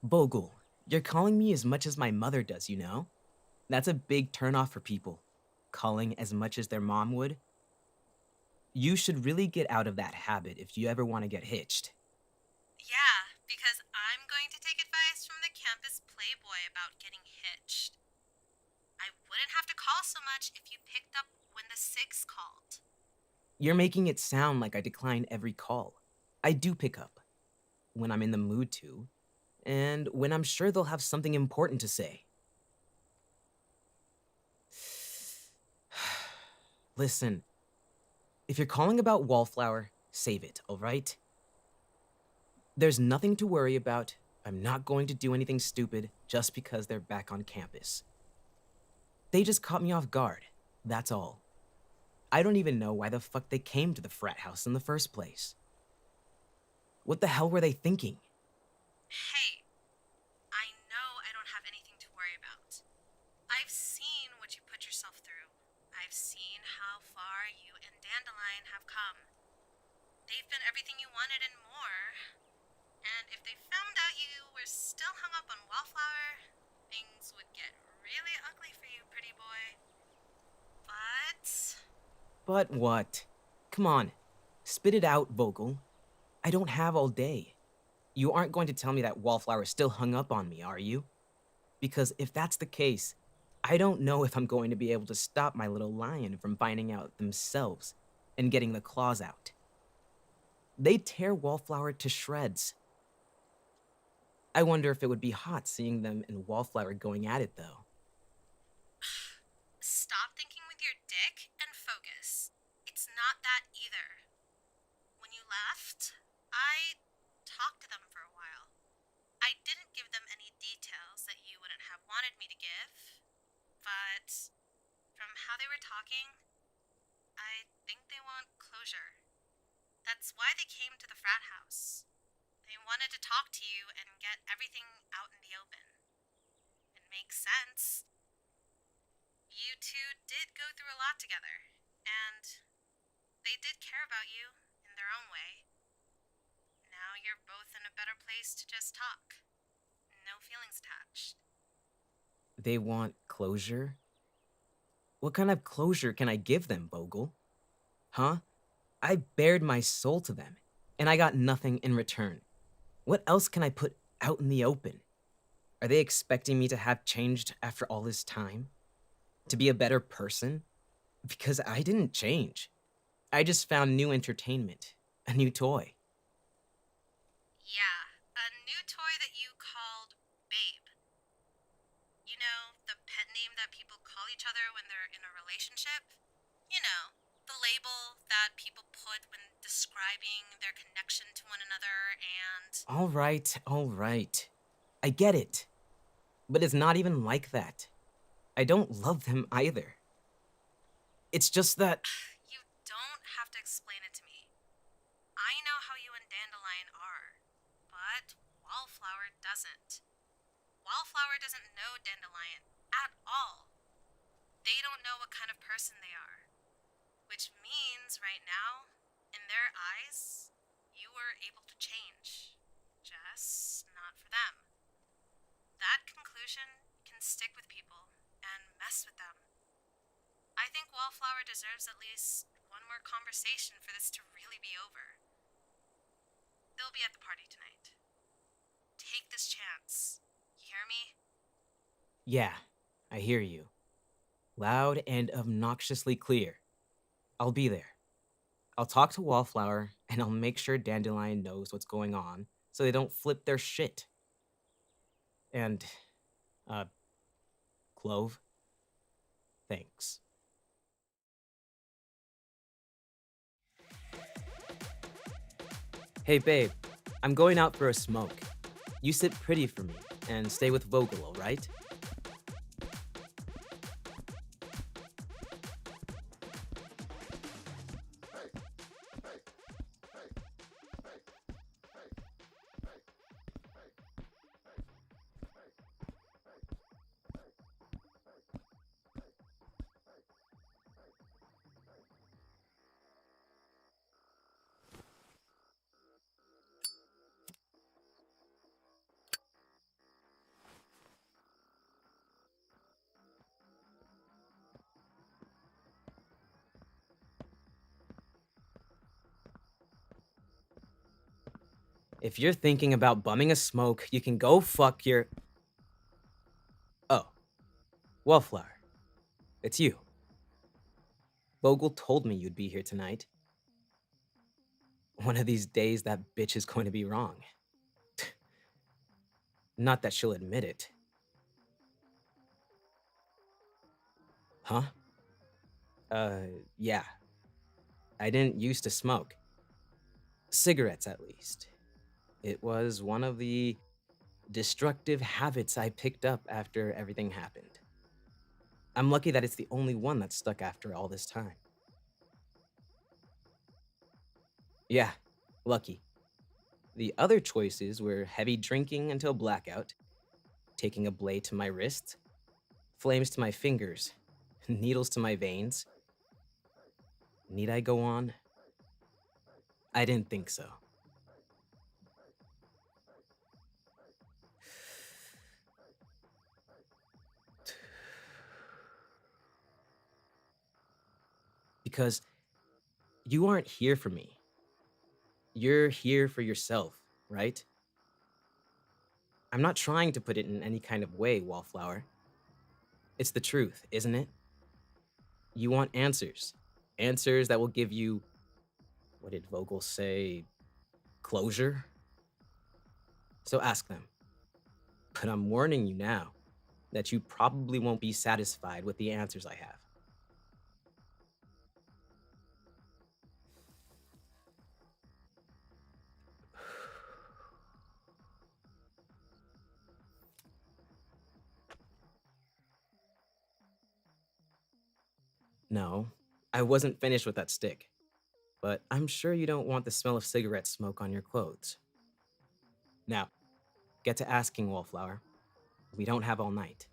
Bogle, you're calling me as much as my mother does, you know? That's a big turnoff for people. Calling as much as their mom would. You should really get out of that habit if you ever want to get hitched. Yeah, because I'm going to take advice from the campus Playboy about getting hitched. I wouldn't have to call so much if you picked up when the six called. You're making it sound like I decline every call. I do pick up. When I'm in the mood to, and when I'm sure they'll have something important to say. Listen, if you're calling about Wallflower, save it, alright? There's nothing to worry about. I'm not going to do anything stupid just because they're back on campus. They just caught me off guard, that's all. I don't even know why the fuck they came to the frat house in the first place. What the hell were they thinking? Hey, I know I don't have anything to worry about. I've seen what you put yourself through. I've seen how far you and Dandelion have come. They've been everything you wanted and more. And if they found out you were still hung up on Wallflower, things would get really ugly for you, pretty boy. But But what? Come on, spit it out, Vogel. I don't have all day. You aren't going to tell me that Wallflower is still hung up on me, are you? Because if that's the case, I don't know if I'm going to be able to stop my little lion from finding out themselves and getting the claws out. They'd tear Wallflower to shreds. I wonder if it would be hot seeing them and Wallflower going at it, though. stop thinking with your dick and focus. It's not that either. When you left, I talked to them for a while. I didn't give them any details that you wouldn't have wanted me to give, but from how they were talking, I think they want closure. That's why they came to the frat house. They wanted to talk to you and get everything out in the open. It makes sense. You two did go through a lot together, and they did care about you in their own way. Now you're both in a better place to just talk. No feelings attached. They want closure? What kind of closure can I give them, Bogle? Huh? I bared my soul to them, and I got nothing in return. What else can I put out in the open? Are they expecting me to have changed after all this time? To be a better person? Because I didn't change. I just found new entertainment, a new toy. Yeah, a new toy that you called Babe. You know, the pet name that people call each other when they're in a relationship? You know, the label that people put when describing their connection to one another and. All right. I get it. But it's not even like that. I don't love them either. It's just that. You don't have to explain it to me. I know how you and Dandelion are, but Wallflower doesn't. Wallflower doesn't know Dandelion at all. They don't know what kind of person they are. Which means, right now, in their eyes, you were able to change. Just not for them. That conclusion can stick with people and mess with them. I think Wallflower deserves at least one more conversation for this to really be over. They'll be at the party tonight. Take this chance. You hear me? Yeah, I hear you. Loud and obnoxiously clear. I'll be there. I'll talk to Wallflower, and I'll make sure Dandelion knows what's going on so they don't flip their shit. And, uh, Clove? Thanks. Hey, babe. I'm going out for a smoke. You sit pretty for me, and stay with Vogel, alright? If you're thinking about bumming a smoke, you can go fuck your... Oh, Wallflower. It's you. Vogel told me you'd be here tonight. One of these days, that bitch is going to be wrong. Not that she'll admit it. Huh? Yeah. I didn't used to smoke. Cigarettes, at least. It was one of the destructive habits I picked up after everything happened. I'm lucky that it's the only one that stuck after all this time. Yeah, lucky. The other choices were heavy drinking until blackout, taking a blade to my wrist, flames to my fingers, needles to my veins. Need I go on? I didn't think so. Because you aren't here for me. You're here for yourself, right? I'm not trying to put it in any kind of way, Wallflower. It's the truth, isn't it? You want answers. Answers that will give you, what did Vogel say, closure? So ask them. But I'm warning you now that you probably won't be satisfied with the answers I have. No, I wasn't finished with that stick. But I'm sure you don't want the smell of cigarette smoke on your clothes. Now, get to asking, Wallflower. We don't have all night.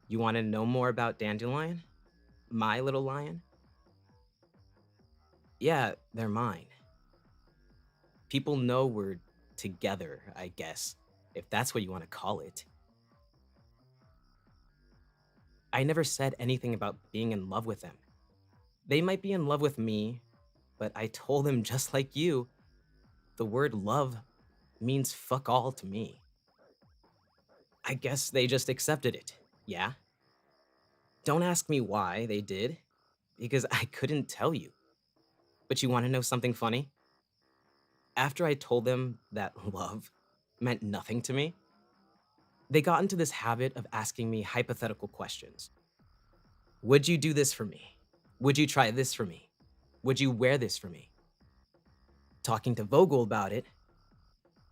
You want to know more about Dandelion? My little lion? Yeah, they're mine. People know we're together, I guess, if that's what you want to call it. I never said anything about being in love with them. They might be in love with me, but I told them just like you, the word love means fuck all to me. I guess they just accepted it, yeah? Don't ask me why they did, because I couldn't tell you. But you want to know something funny? After I told them that love meant nothing to me, they got into this habit of asking me hypothetical questions. Would you do this for me? Would you try this for me? Would you wear this for me? Talking to Vogel about it,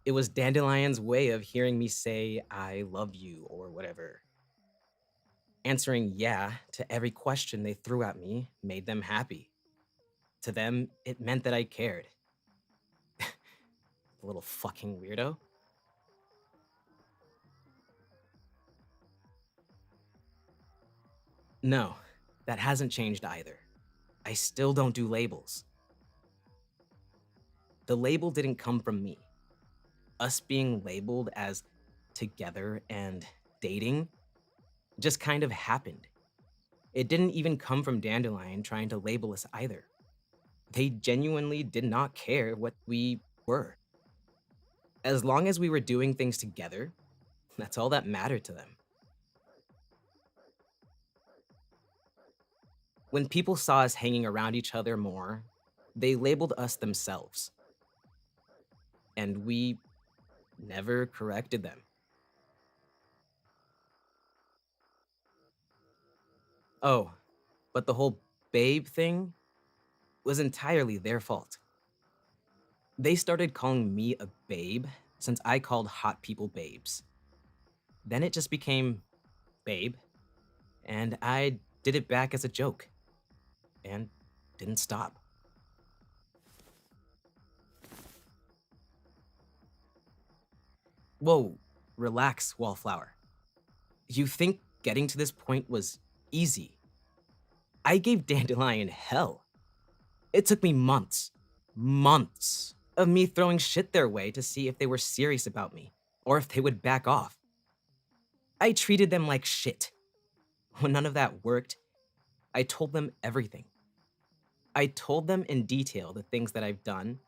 it was Dandelion's way of hearing me say, I love you, or whatever. Answering yeah to every question they threw at me made them happy. To them, it meant that I cared. The little fucking weirdo. No, that hasn't changed either. I still don't do labels. The label didn't come from me. Us being labeled as together and dating just kind of happened. It didn't even come from Dandelion trying to label us either. They genuinely did not care what we were. As long as we were doing things together, that's all that mattered to them. When people saw us hanging around each other more, they labeled us themselves. And we never corrected them. Oh, but the whole babe thing was entirely their fault. They started calling me a babe since I called hot people babes. Then it just became babe, and I did it back as a joke, and didn't stop. Whoa, relax, Wallflower. You think getting to this point was easy? I gave Dandelion hell. It took me months of me throwing shit their way to see if they were serious about me, or if they would back off. I treated them like shit. When none of that worked, I told them everything. I told them in detail the things that I've done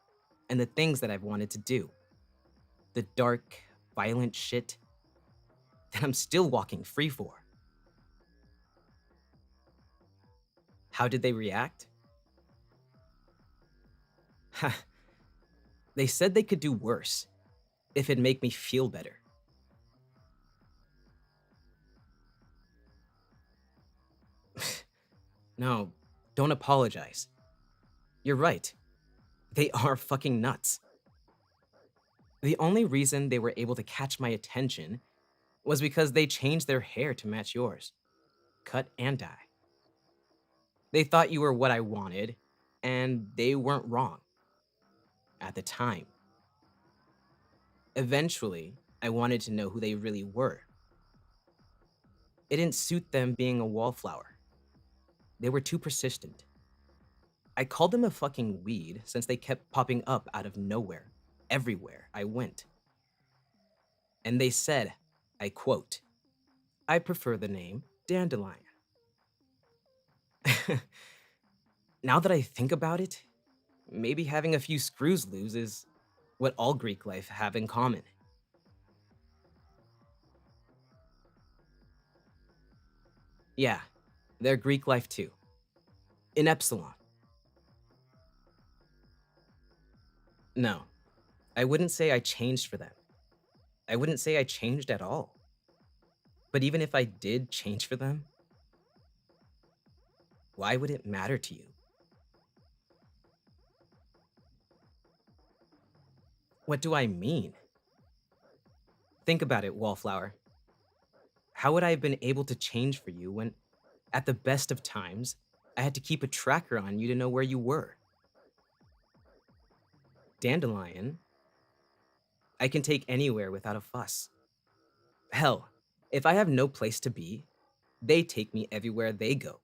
and the things that I've wanted to do. The dark, violent shit that I'm still walking free for. How did they react? They said they could do worse if it'd make me feel better. No, don't apologize. You're right. They are fucking nuts. The only reason they were able to catch my attention was because they changed their hair to match yours, cut and dye. They thought you were what I wanted, and they weren't wrong at the time. Eventually, I wanted to know who they really were. It didn't suit them being a wallflower. They were too persistent. I called them a fucking weed since they kept popping up out of nowhere, everywhere I went. And they said, I quote, I prefer the name Dandelion. Now that I think about it, maybe having a few screws loose is what all Greek life have in common. Yeah, they're Greek life too. In Epsilon. No, I wouldn't say I changed for them. I wouldn't say I changed at all. But even if I did change for them, why would it matter to you? What do I mean? Think about it, Wallflower. How would I have been able to change for you when, at the best of times, I had to keep a tracker on you to know where you were? Dandelion, I can take anywhere without a fuss. Hell, if I have no place to be, they take me everywhere they go.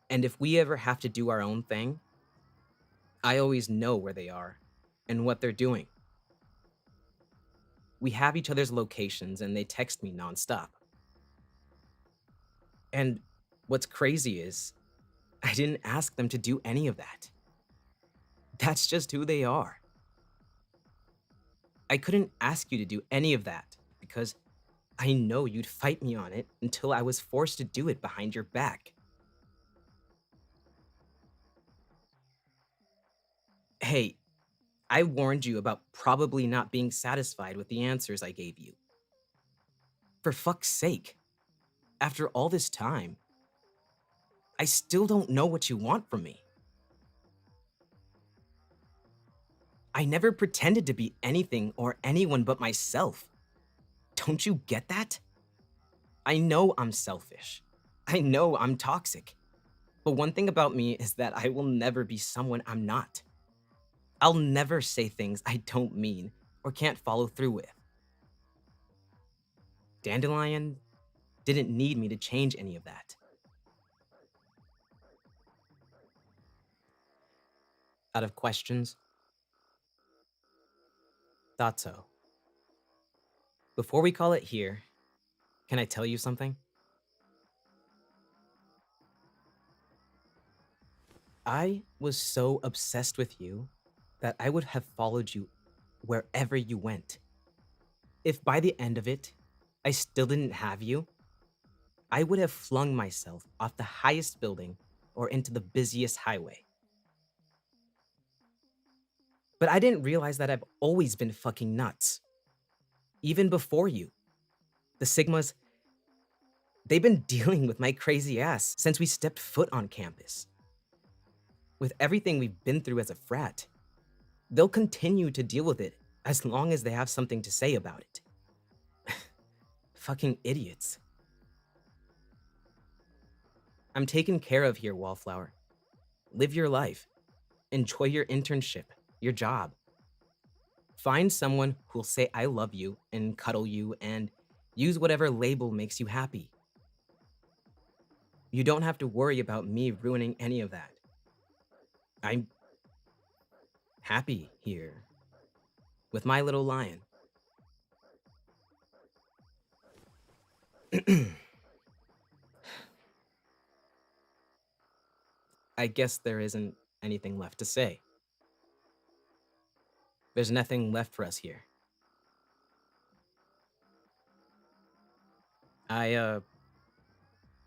And if we ever have to do our own thing, I always know where they are and what they're doing. We have each other's locations and they text me nonstop. And what's crazy is, I didn't ask them to do any of that. That's just who they are. I couldn't ask you to do any of that because I know you'd fight me on it until I was forced to do it behind your back. Hey, I warned you about probably not being satisfied with the answers I gave you. For fuck's sake, after all this time, I still don't know what you want from me. I never pretended to be anything or anyone but myself. Don't you get that? I know I'm selfish. I know I'm toxic. But one thing about me is that I will never be someone I'm not. I'll never say things I don't mean or can't follow through with. Dandelion didn't need me to change any of that. Out of questions? Thought so. Before we call it here, can I tell you something? I was so obsessed with you that I would have followed you wherever you went. If by the end of it, I still didn't have you, I would have flung myself off the highest building or into the busiest highway. But I didn't realize that I've always been fucking nuts. Even before you. The Sigmas, they've been dealing with my crazy ass since we stepped foot on campus. With everything we've been through as a frat, they'll continue to deal with it as long as they have something to say about it. Fucking idiots. I'm taken care of here, Wallflower. Live your life. Enjoy your internship, your job. Find someone who'll say I love you and cuddle you and use whatever label makes you happy. You don't have to worry about me ruining any of that. I'm happy here with my little lion. I guess there isn't anything left to say. There's nothing left for us here. I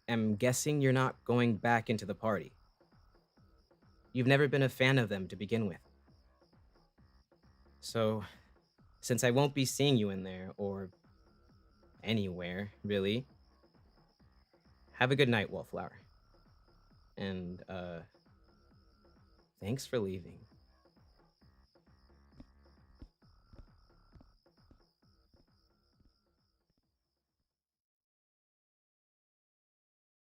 am guessing you're not going back into the party. You've never been a fan of them to begin with. So, since I won't be seeing you in there, or anywhere, really, have a good night, Wallflower. And, thanks for leaving.